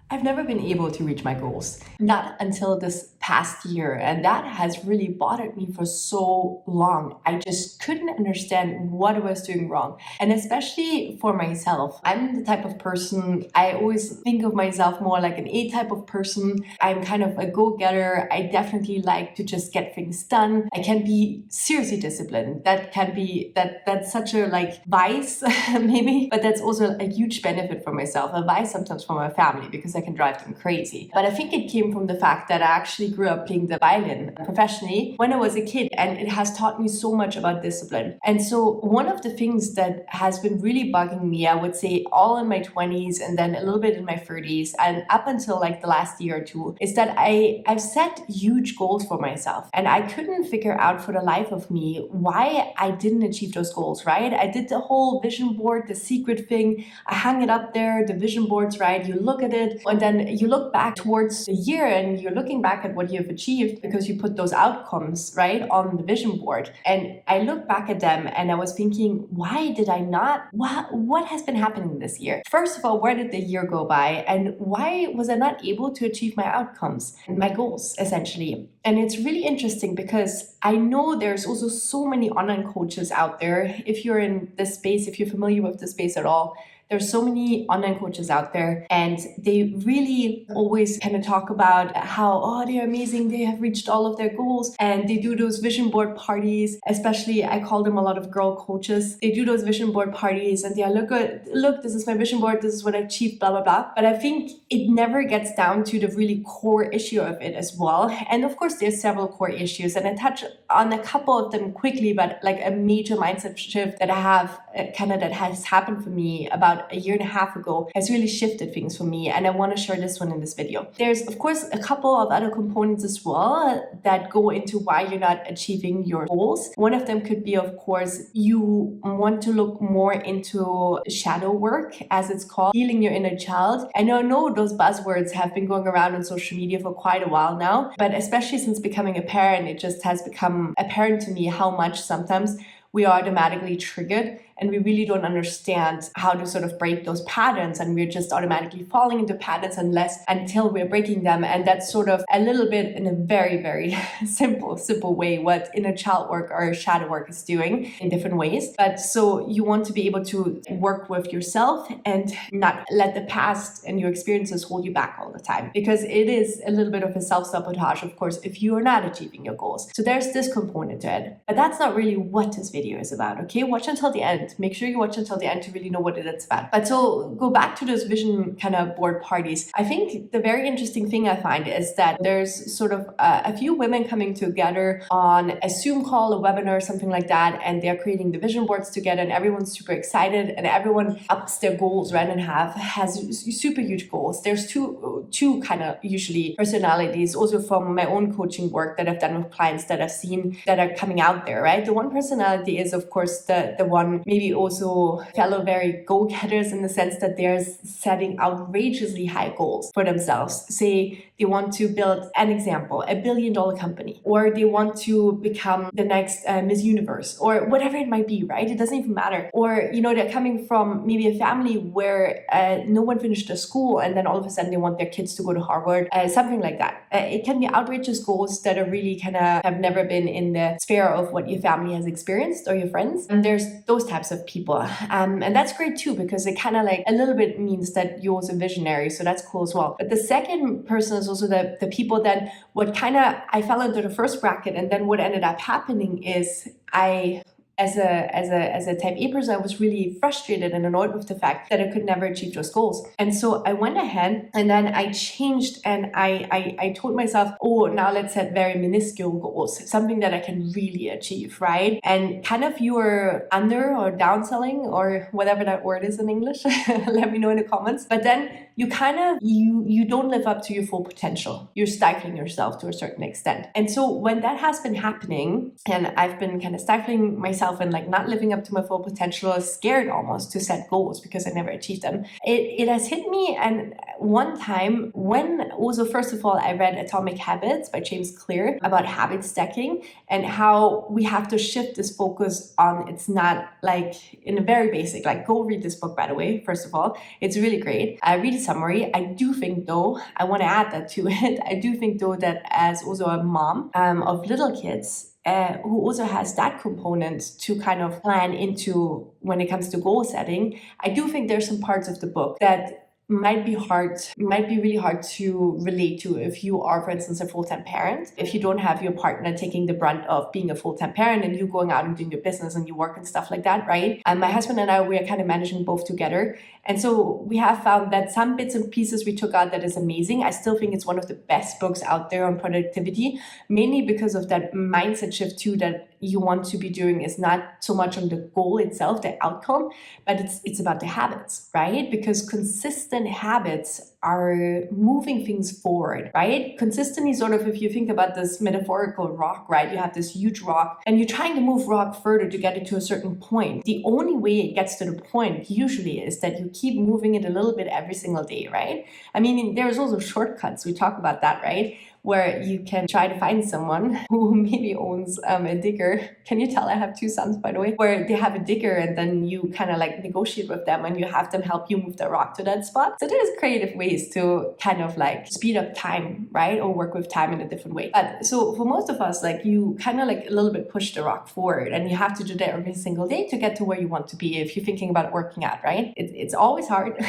I've never been able to reach my goals, not until this past year. And that has really bothered me for so long. I just couldn't understand what I was doing wrong. And especially for myself, I'm the type of person, I always think of myself more like an A type of person. I'm kind of a go-getter. I definitely like to just get things done. I can be seriously disciplined. That's such a vice, maybe, but that's also a huge benefit for myself. A vice sometimes for my family because I can drive them crazy. But I think it came from the fact that I actually grew up playing the violin professionally when I was a kid, and it has taught me so much about discipline. And so one of the things that has been really bugging me, I would say all in my 20s and then a little bit in my 30s and up until the last year or two, is that I've set huge goals for myself, and I couldn't figure out for the life of me why I didn't achieve those goals, right? I did the whole vision board, the secret thing. I hung it up there, the vision boards, right? You look at it and then you look back towards the year and you're looking back at what you've achieved because you put those outcomes, right, on the vision board. And I look back at them and I was thinking, why did I not? What has been happening this year? First of all, where did the year go by? And why was I not able to achieve my outcomes and my goals, essentially? And it's really interesting because I know there's also so many online coaches out there. If you're in this space, if you're familiar with the space at all, there's so many online coaches out there, and they really always kind of talk about how, oh, they're amazing, they have reached all of their goals, and they do those vision board parties. Especially, I call them a lot of girl coaches. They do those vision board parties, and they're look, this is my vision board, this is what I achieved, blah, blah, blah. But I think it never gets down to the really core issue of it as well. And of course, there's several core issues, and I touch on a couple of them quickly, but a major mindset shift that I have that has happened for me about a year and a half ago has really shifted things for me, and I want to share this one in this video. There's of course a couple of other components as well that go into why you're not achieving your goals. One of them could be, of course, you want to look more into shadow work, as it's called, healing your inner child. And I know those buzzwords have been going around on social media for quite a while now, but especially since becoming a parent, it just has become apparent to me how much sometimes we are automatically triggered and we really don't understand how to sort of break those patterns, and we're just automatically falling into patterns until we're breaking them. And that's sort of a little bit in a very, very simple way what inner child work or shadow work is doing in different ways. But so you want to be able to work with yourself and not let the past and your experiences hold you back all the time, because it is a little bit of a self-sabotage, of course, if you are not achieving your goals. So there's this component to it, but that's not really what this video is about. Okay, watch until the end. Make sure you watch until the end to really know what it's about. But so go back to those vision kind of board parties. I think the very interesting thing I find is that there's sort of a few women coming together on a Zoom call, a webinar, something like that, and they're creating the vision boards together, and everyone's super excited and everyone ups their goals, right, and has super huge goals. There's two kind of usually personalities also from my own coaching work that I've done with clients that I've seen that are coming out there, right? The one personality is, of course, the one maybe also fellow very go-getters in the sense that they're setting outrageously high goals for themselves. Say they want to build, an example, $1 billion company, or they want to become the next Miss Universe, or whatever it might be, right? It doesn't even matter. Or, they're coming from maybe a family where no one finished their school, and then all of a sudden they want their kids to go to Harvard, something like that. It can be outrageous goals that are really kind of have never been in the sphere of what your family has experienced or your friends. And there's those types of people. And that's great too, because it kind of a little bit means that you're also visionary. So that's cool as well. But the second person is also the people that I fell into the first bracket, and then what ended up happening is as a type A person, I was really frustrated and annoyed with the fact that I could never achieve those goals. And so I went ahead and then I changed, and I told myself, oh, now let's set very minuscule goals, something that I can really achieve, right? And kind of you're under or downselling or whatever that word is in English, let me know in the comments. But then you you don't live up to your full potential. You're stifling yourself to a certain extent. And so when that has been happening, and I've been kind of stifling myself and not living up to my full potential, scared almost to set goals because I never achieved them, it has hit me. And one time when also, first of all, I read Atomic Habits by James Clear about habit stacking and how we have to shift this focus on, it's not in a very basic, go read this book, by the way, first of all. It's really great. Read it summary. I do think though, I want to add that to it. I do think though that as also a mom of little kids, who also has that component to kind of plan into when it comes to goal setting, I do think there's some parts of the book that might be really hard to relate to if you are, for instance, a full-time parent. If you don't have your partner taking the brunt of being a full-time parent and you going out and doing your business and you work and stuff like that, right? And my husband and I, we are kind of managing both together. And so we have found that some bits and pieces we took out that is amazing. I still think it's one of the best books out there on productivity, mainly because of that mindset shift too, that you want to be doing is not so much on the goal itself, the outcome, but it's about the habits, right? Because consistent habits are moving things forward, right? Consistently, sort of, if you think about this metaphorical rock, right? You have this huge rock and you're trying to move rock further to get it to a certain point. The only way it gets to the point usually is that you keep moving it a little bit every single day, right? I mean, there's also shortcuts. We talk about that, right? Where you can try to find someone who maybe owns a digger. Can you tell I have two sons, by the way, where they have a digger and then you kind of like negotiate with them and you have them help you move the rock to that spot. So there's creative ways to kind of like speed up time, right? Or work with time in a different way. But so for most of us, like you kind of like a little bit push the rock forward and you have to do that every single day to get to where you want to be if you're thinking about working out, right? It's always hard.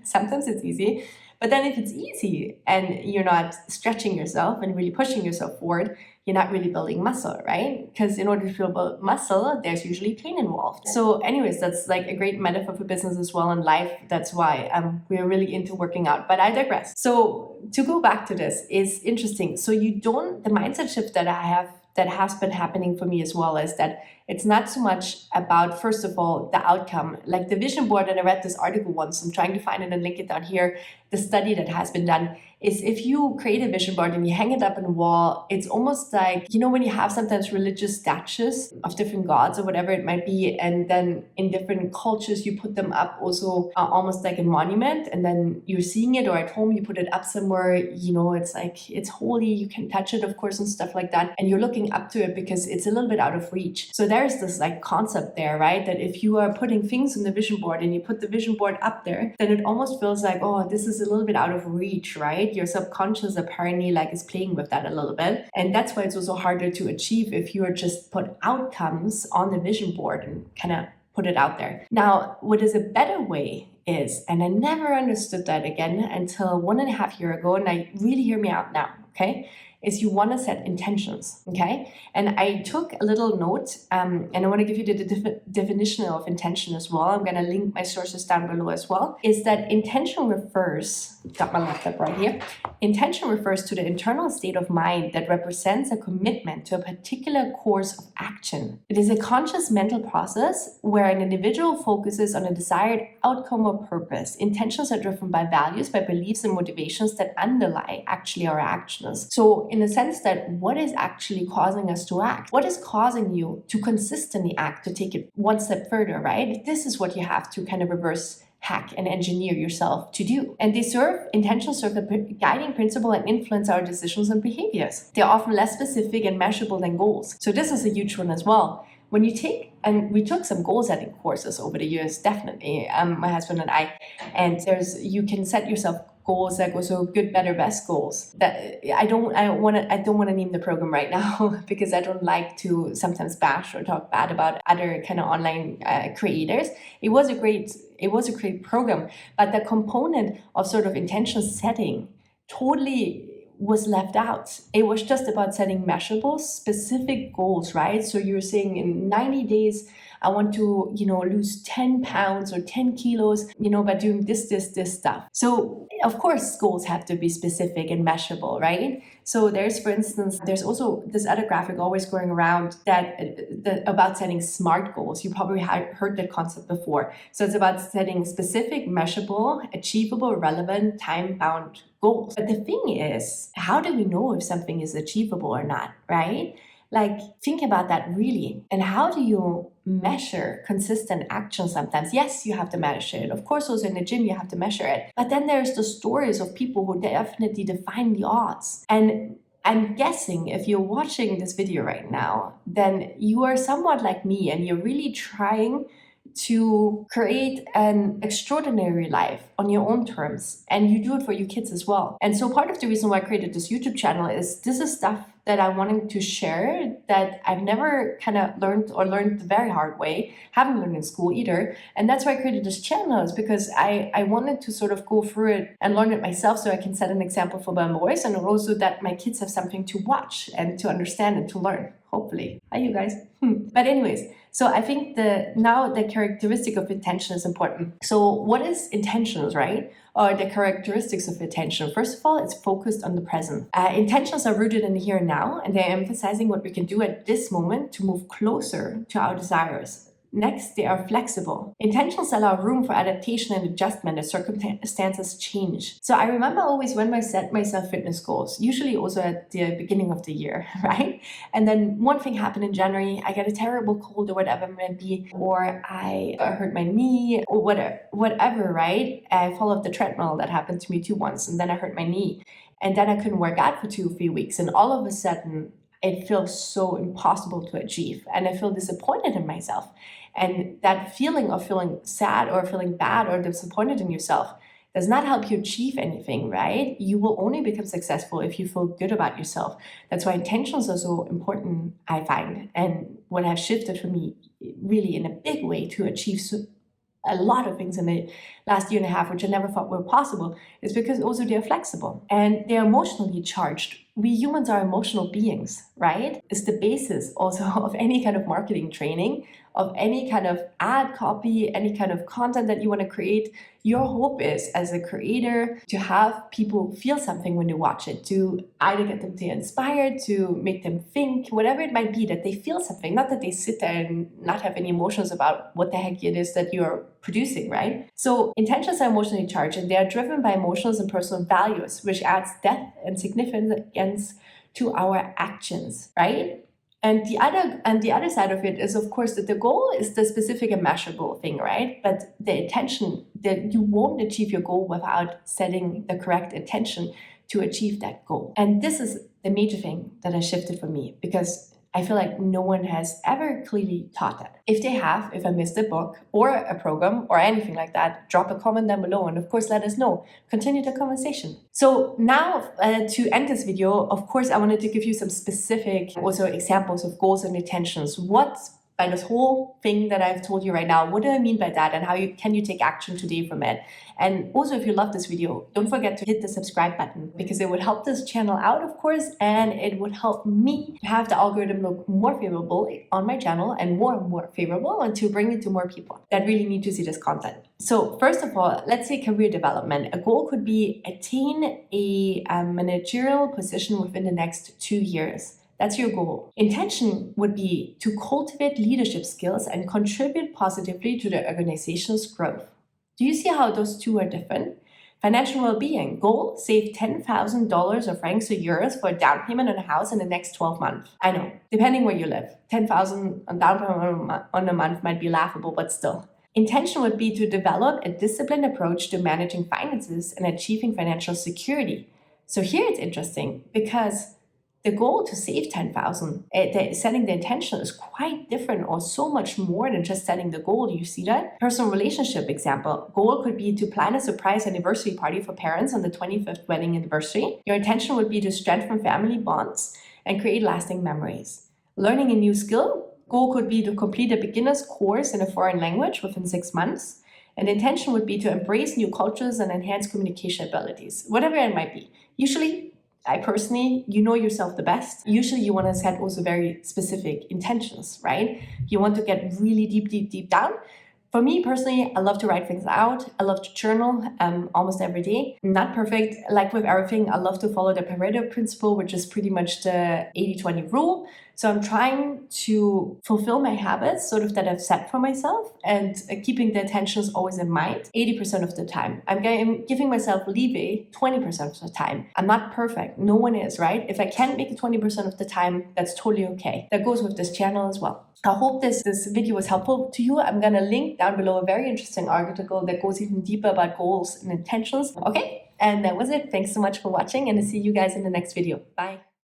Sometimes it's easy. But then if it's easy and you're not stretching yourself and really pushing yourself forward, you're not really building muscle, right? Because in order to build muscle, there's usually pain involved. So anyways, that's like a great metaphor for business as well and life. That's why we're really into working out. But I digress. So to go back to this is interesting. So the mindset shift that I have that has been happening for me as well is that it's not so much about, first of all, the outcome. Like the vision board, and I read this article once, I'm trying to find it and link it down here. The study that has been done is if you create a vision board and you hang it up on a wall, it's almost like, you know, when you have sometimes religious statues of different gods or whatever it might be, and then in different cultures, you put them up also almost like a monument, and then you're seeing it, or at home, you put it up somewhere, you know, it's like, it's holy, you can touch it, of course, and stuff like that. And you're looking up to it because it's a little bit out of reach. So there's this like concept there, right? That if you are putting things on the vision board and you put the vision board up there, then it almost feels like, oh, this is a little bit out of reach, right? Your subconscious apparently like is playing with that a little bit. And that's why it's also harder to achieve if you are just put outcomes on the vision board and kind of put it out there. Now, what is a better way is, and I never understood that again until 1.5 years ago, and I really hear me out now, okay? Is you want to set intentions, okay? And I took a little note, and I want to give you the definition of intention as well. I'm going to link my sources down below as well. Is that intention refers, got my laptop right here. Intention refers to the internal state of mind that represents a commitment to a particular course of action. It is a conscious mental process where an individual focuses on a desired outcome or purpose. Intentions are driven by values, by beliefs and motivations that underlie actually our actions. So in the sense that what is actually causing us to act? What is causing you to consistently act, to take it one step further, right? This is what you have to kind of reverse hack and engineer yourself to do. And intentions serve a guiding principle and influence our decisions and behaviors. They're often less specific and measurable than goals. So this is a huge one as well. When you take, and we took some goal setting courses over the years, definitely, my husband and I, and you can set yourself goals that go so good, better, best goals. That I don't want to name the program right now because I don't like to sometimes bash or talk bad about other kind of online creators. It was a great program, but the component of sort of intention setting totally was left out. It was just about setting measurable, specific goals, right? So you're saying in 90 days, I want to, lose 10 pounds or 10 kilos, by doing this stuff. So of course, goals have to be specific and measurable, right? So there's also this other graphic always going around about setting SMART goals. You probably heard that concept before. So it's about setting specific, measurable, achievable, relevant, time-bound goals. But the thing is, how do we know if something is achievable or not, right? Like, think about that really. And how do you measure consistent action sometimes? Yes, you have to measure it. Of course, also in the gym, you have to measure it. But then there's the stories of people who definitely define the odds. And I'm guessing if you're watching this video right now, then you are somewhat like me and you're really trying to create an extraordinary life on your own terms, and you do it for your kids as well. And so part of the reason why I created this YouTube channel is this is stuff that I wanted to share that I've never kind of learned the very hard way, haven't learned in school either. And that's why I created this channel, is because I wanted to sort of go through it and learn it myself so I can set an example for my boys, and also that my kids have something to watch and to understand and to learn, hopefully. Hi, you guys. But anyways, so I think the characteristic of intention is important. So what is intentions, right? Or the characteristics of intention. First of all, it's focused on the present. Intentions are rooted in the here and now, and they're emphasizing what we can do at this moment to move closer to our desires. Next, they are flexible. Intentions allow room for adaptation and adjustment as circumstances change. So I remember always when I set myself fitness goals, usually also at the beginning of the year, right? And then one thing happened in January, I get a terrible cold or whatever it might be, or I hurt my knee or whatever, right? I fall off the treadmill. That happened to me too once, and then I hurt my knee. And then I couldn't work out for 2 or 3 weeks. And all of a sudden, it feels so impossible to achieve. And I feel disappointed in myself. And that feeling of feeling sad or feeling bad or disappointed in yourself does not help you achieve anything, right? You will only become successful if you feel good about yourself. That's why intentions are so important, I find. And what has shifted for me really in a big way to achieve a lot of things in the last year and a half, which I never thought were possible, is because also they're flexible and they're emotionally charged. We humans are emotional beings, right? It's the basis also of any kind of marketing training, of any kind of ad copy, any kind of content that you want to create. Your hope is, as a creator, to have people feel something when they watch it, to either get them to inspired, to make them think, whatever it might be, that they feel something, not that they sit there and not have any emotions about what the heck it is that you're producing, right? So intentions are emotionally charged, and they are driven by emotions and personal values, which adds depth and significance to our actions, right? And the other side of it is, of course, that the goal is the specific and measurable thing, right? But the intention, that you won't achieve your goal without setting the correct intention to achieve that goal. And this is the major thing that has shifted for me, because I feel like no one has ever clearly taught that. If they have, if I missed a book or a program or anything like that, drop a comment down below, and of course let us know. Continue the conversation. So now to end this video, of course, I wanted to give you some specific also examples of goals and intentions. What by this whole thing that I've told you right now, what do I mean by that, and how can you take action today from it? And also, if you love this video, don't forget to hit the subscribe button, because it would help this channel out, of course, and it would help me have the algorithm look more favorable on my channel and more favorable, and to bring it to more people that really need to see this content. So first of all, let's say career development. A goal could be attain a managerial position within the next 2 years. That's your goal. Intention would be to cultivate leadership skills and contribute positively to the organization's growth. Do you see how those two are different? Financial well-being. Goal, save $10,000 of francs or euros for a down payment on a house in the next 12 months. I know, depending where you live. 10,000 on down payment on a month might be laughable, but still. Intention would be to develop a disciplined approach to managing finances and achieving financial security. So here it's interesting, because the goal to save 10,000, setting the intention is quite different, or so much more than just setting the goal. Do you see that? Personal relationship example. Goal could be to plan a surprise anniversary party for parents on the 25th wedding anniversary. Your intention would be to strengthen family bonds and create lasting memories. Learning a new skill. Goal could be to complete a beginner's course in a foreign language within 6 months. And intention would be to embrace new cultures and enhance communication abilities, whatever it might be. Usually, I personally, you know yourself the best. Usually you want to set also very specific intentions, right? You want to get really deep down. For me personally, I love to write things out. I love to journal almost every day. Not perfect. Like with everything, I love to follow the Pareto principle, which is pretty much the 80-20 rule. So I'm trying to fulfill my habits sort of that I've set for myself, and keeping the intentions always in mind 80% of the time. I'm giving myself leeway 20% of the time. I'm not perfect. No one is, right? If I can't make it 20% of the time, that's totally okay. That goes with this channel as well. I hope this video was helpful to you. I'm going to link down below a very interesting article that goes even deeper about goals and intentions. Okay, and that was it. Thanks so much for watching, and I'll see you guys in the next video. Bye.